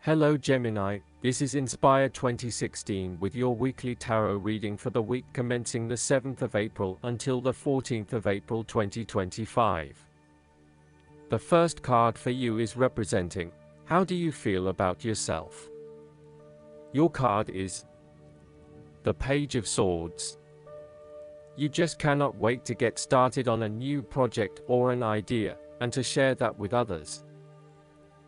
Hello Gemini, this is Inspire 2016 with your weekly tarot reading for the week commencing the 7th of April until the 14th of April 2025. The first card for you is representing, how do you feel about yourself? Your card is the Page of Swords. You just cannot wait to get started on a new project or an idea, and to share that with others.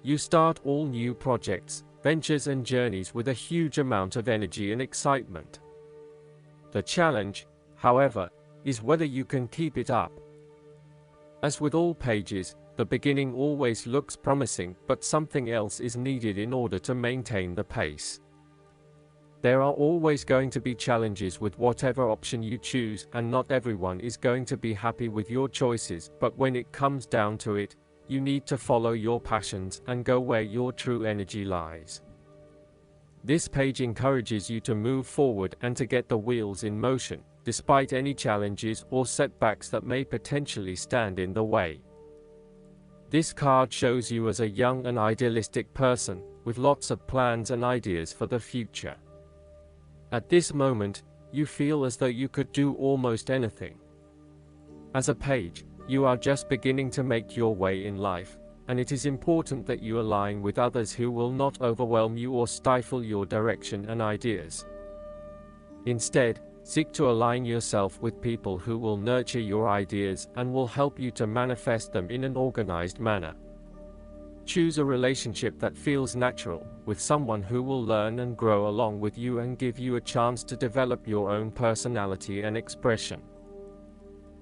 You start all new projects, ventures and journeys with a huge amount of energy and excitement. The challenge, however, is whether you can keep it up. As with all pages, the beginning always looks promising, but something else is needed in order to maintain the pace. There are always going to be challenges with whatever option you choose, and not everyone is going to be happy with your choices, but when it comes down to it, you need to follow your passions and go where your true energy lies. This page encourages you to move forward and to get the wheels in motion, despite any challenges or setbacks that may potentially stand in the way. This card shows you as a young and idealistic person, with lots of plans and ideas for the future. At this moment, you feel as though you could do almost anything. As a page, you are just beginning to make your way in life, and it is important that you align with others who will not overwhelm you or stifle your direction and ideas. Instead, seek to align yourself with people who will nurture your ideas and will help you to manifest them in an organized manner. Choose a relationship that feels natural, with someone who will learn and grow along with you and give you a chance to develop your own personality and expression.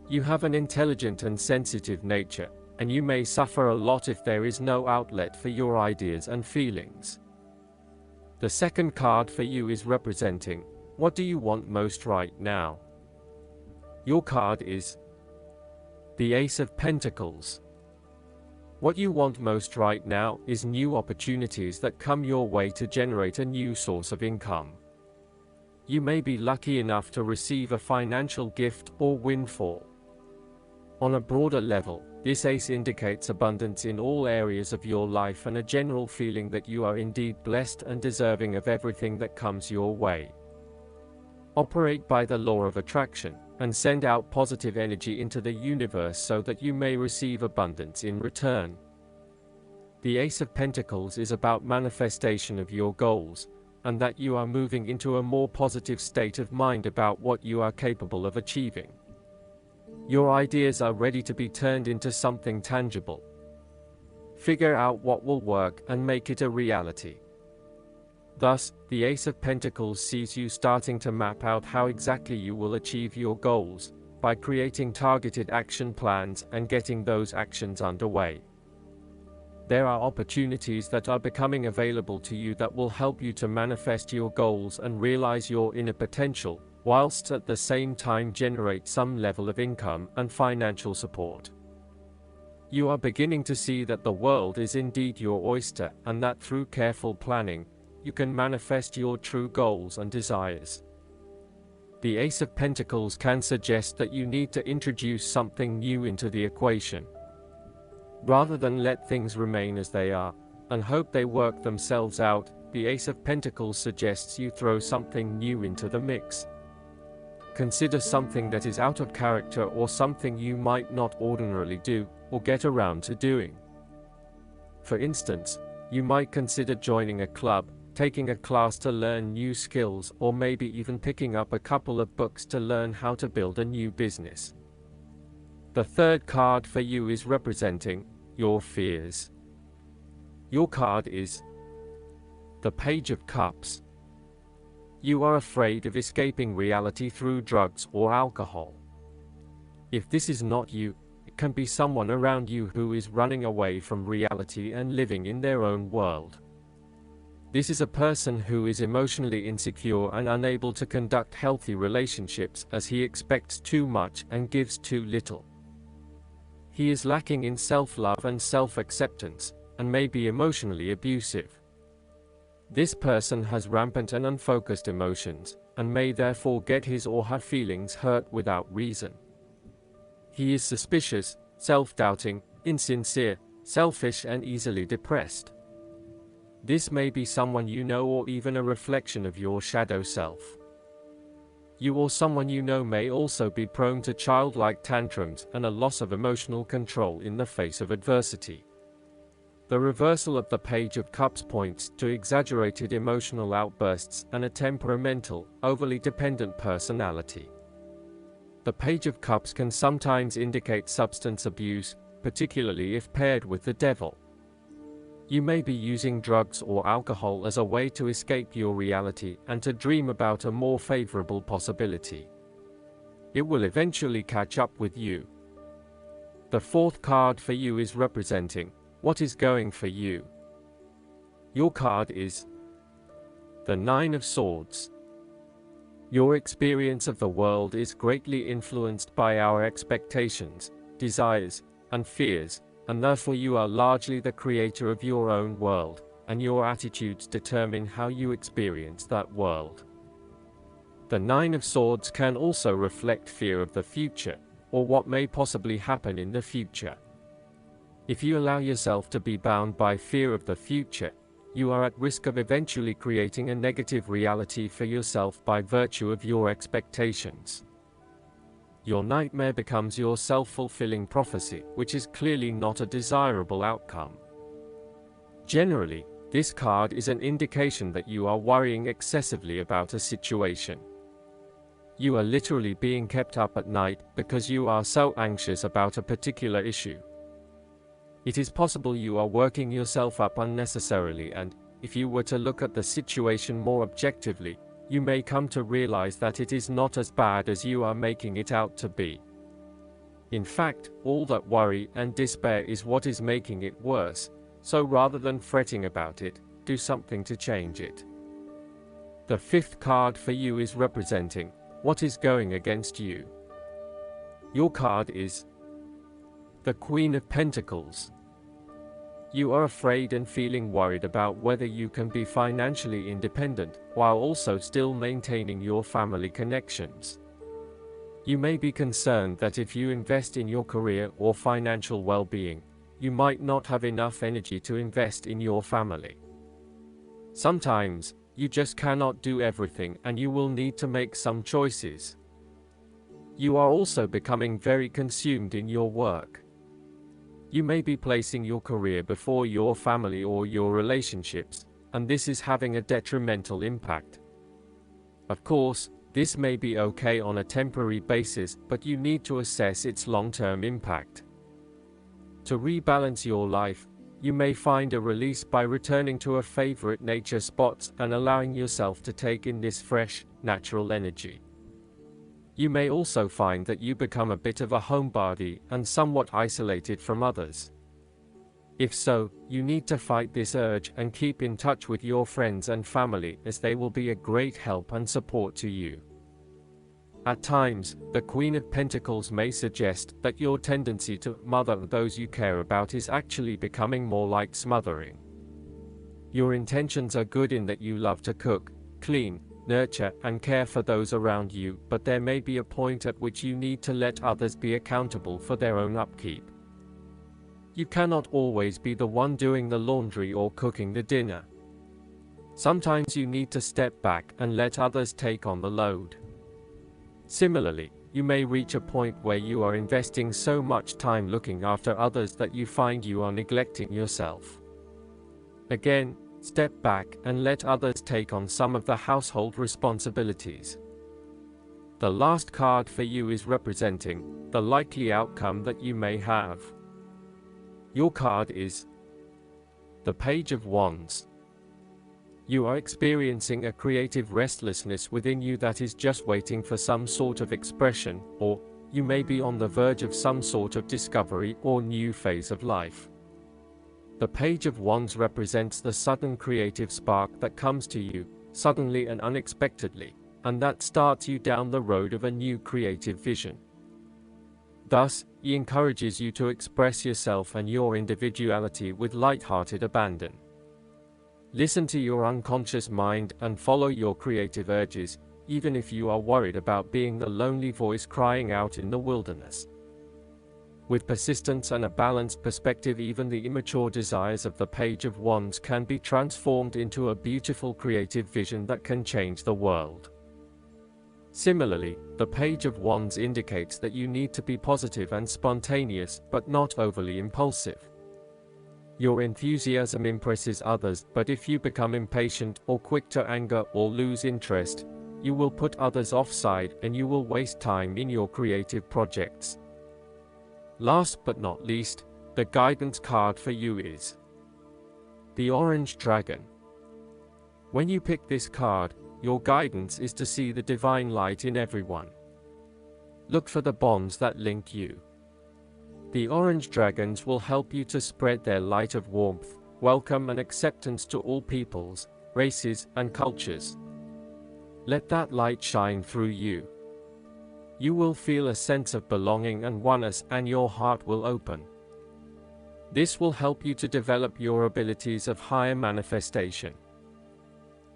You have an intelligent and sensitive nature, and you may suffer a lot if there is no outlet for your ideas and feelings. The second card for you is representing, what do you want most right now? Your card is the Ace of Pentacles. What you want most right now is new opportunities that come your way to generate a new source of income. You may be lucky enough to receive a financial gift or windfall. On a broader level, this ace indicates abundance in all areas of your life and a general feeling that you are indeed blessed and deserving of everything that comes your way. Operate by the law of attraction, and send out positive energy into the universe so that you may receive abundance in return. The Ace of Pentacles is about manifestation of your goals, and that you are moving into a more positive state of mind about what you are capable of achieving. Your ideas are ready to be turned into something tangible. Figure out what will work and make it a reality. Thus, the Ace of Pentacles sees you starting to map out how exactly you will achieve your goals, by creating targeted action plans and getting those actions underway. There are opportunities that are becoming available to you that will help you to manifest your goals and realize your inner potential, whilst at the same time generate some level of income and financial support. You are beginning to see that the world is indeed your oyster, and that through careful planning, you can manifest your true goals and desires. The Ace of Pentacles can suggest that you need to introduce something new into the equation. Rather than let things remain as they are, and hope they work themselves out, the Ace of Pentacles suggests you throw something new into the mix. Consider something that is out of character or something you might not ordinarily do, or get around to doing. For instance, you might consider joining a club, taking a class to learn new skills, or maybe even picking up a couple of books to learn how to build a new business. The third card for you is representing your fears. Your card is the Page of Cups. You are afraid of escaping reality through drugs or alcohol. If this is not you, it can be someone around you who is running away from reality and living in their own world. This is a person who is emotionally insecure and unable to conduct healthy relationships as he expects too much and gives too little. He is lacking in self-love and self-acceptance, and may be emotionally abusive. This person has rampant and unfocused emotions, and may therefore get his or her feelings hurt without reason. He is suspicious, self-doubting, insincere, selfish and easily depressed. This may be someone you know or even a reflection of your shadow self. You or someone you know may also be prone to childlike tantrums and a loss of emotional control in the face of adversity. The reversal of the Page of Cups points to exaggerated emotional outbursts and a temperamental, overly dependent personality. The Page of Cups can sometimes indicate substance abuse, particularly if paired with the devil. You may be using drugs or alcohol as a way to escape your reality and to dream about a more favorable possibility. It will eventually catch up with you. The fourth card for you is representing what is going for you. Your card is the Nine of Swords. Your experience of the world is greatly influenced by our expectations, desires, and fears, and therefore you are largely the creator of your own world, and your attitudes determine how you experience that world. The Nine of Swords can also reflect fear of the future, or what may possibly happen in the future. If you allow yourself to be bound by fear of the future, you are at risk of eventually creating a negative reality for yourself by virtue of your expectations. Your nightmare becomes your self-fulfilling prophecy, which is clearly not a desirable outcome. Generally, this card is an indication that you are worrying excessively about a situation. You are literally being kept up at night because you are so anxious about a particular issue. It is possible you are working yourself up unnecessarily, and, if you were to look at the situation more objectively, you may come to realize that it is not as bad as you are making it out to be. In fact, all that worry and despair is what is making it worse, so rather than fretting about it, do something to change it. The fifth card for you is representing what is going against you. Your card is the Queen of Pentacles. You are afraid and feeling worried about whether you can be financially independent, while also still maintaining your family connections. You may be concerned that if you invest in your career or financial well-being, you might not have enough energy to invest in your family. Sometimes, you just cannot do everything and you will need to make some choices. You are also becoming very consumed in your work. You may be placing your career before your family or your relationships, and this is having a detrimental impact. Of course, this may be okay on a temporary basis, but you need to assess its long-term impact. To rebalance your life, you may find a release by returning to a favorite nature spot and allowing yourself to take in this fresh, natural energy. You may also find that you become a bit of a homebody and somewhat isolated from others. If so, you need to fight this urge and keep in touch with your friends and family, as they will be a great help and support to you. At times, the Queen of Pentacles may suggest that your tendency to mother those you care about is actually becoming more like smothering. Your intentions are good in that you love to cook, clean, nurture, and care for those around you, but there may be a point at which you need to let others be accountable for their own upkeep. You cannot always be the one doing the laundry or cooking the dinner. Sometimes you need to step back and let others take on the load. Similarly, you may reach a point where you are investing so much time looking after others that you find you are neglecting yourself. Again, step back and let others take on some of the household responsibilities. The last card for you is representing the likely outcome that you may have. Your card is the Page of Wands. You are experiencing a creative restlessness within you that is just waiting for some sort of expression, or you may be on the verge of some sort of discovery or new phase of life. The Page of Wands represents the sudden creative spark that comes to you, suddenly and unexpectedly, and that starts you down the road of a new creative vision. Thus, he encourages you to express yourself and your individuality with light-hearted abandon. Listen to your unconscious mind and follow your creative urges, even if you are worried about being the lonely voice crying out in the wilderness. With persistence and a balanced perspective, even the immature desires of the Page of Wands can be transformed into a beautiful creative vision that can change the world. Similarly, the Page of Wands indicates that you need to be positive and spontaneous, but not overly impulsive. Your enthusiasm impresses others, but if you become impatient or quick to anger or lose interest, you will put others offside and you will waste time in your creative projects. Last but not least, the guidance card for you is the Orange Dragon. When you pick this card, your guidance is to see the divine light in everyone. Look for the bonds that link you. The Orange Dragons will help you to spread their light of warmth, welcome and acceptance to all peoples, races, and cultures. Let that light shine through you. You will feel a sense of belonging and oneness, and your heart will open. This will help you to develop your abilities of higher manifestation.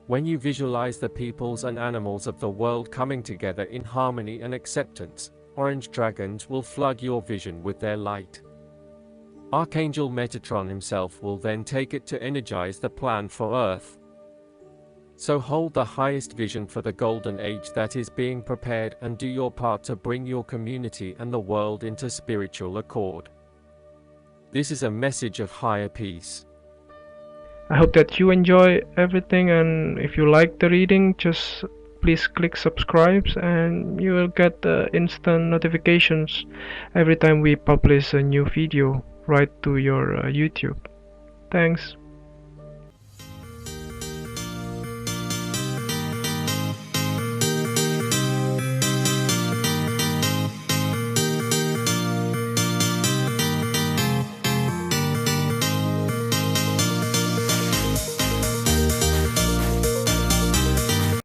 When you visualize the peoples and animals of the world coming together in harmony and acceptance, Orange Dragons will flood your vision with their light. Archangel Metatron himself will then take it to energize the plan for Earth. So hold the highest vision for the golden age that is being prepared, and do your part to bring your community and the world into spiritual accord. This is a message of higher peace. I hope that you enjoy everything, and if you like the reading, just please click subscribe and you will get instant notifications every time we publish a new video right to your YouTube. Thanks.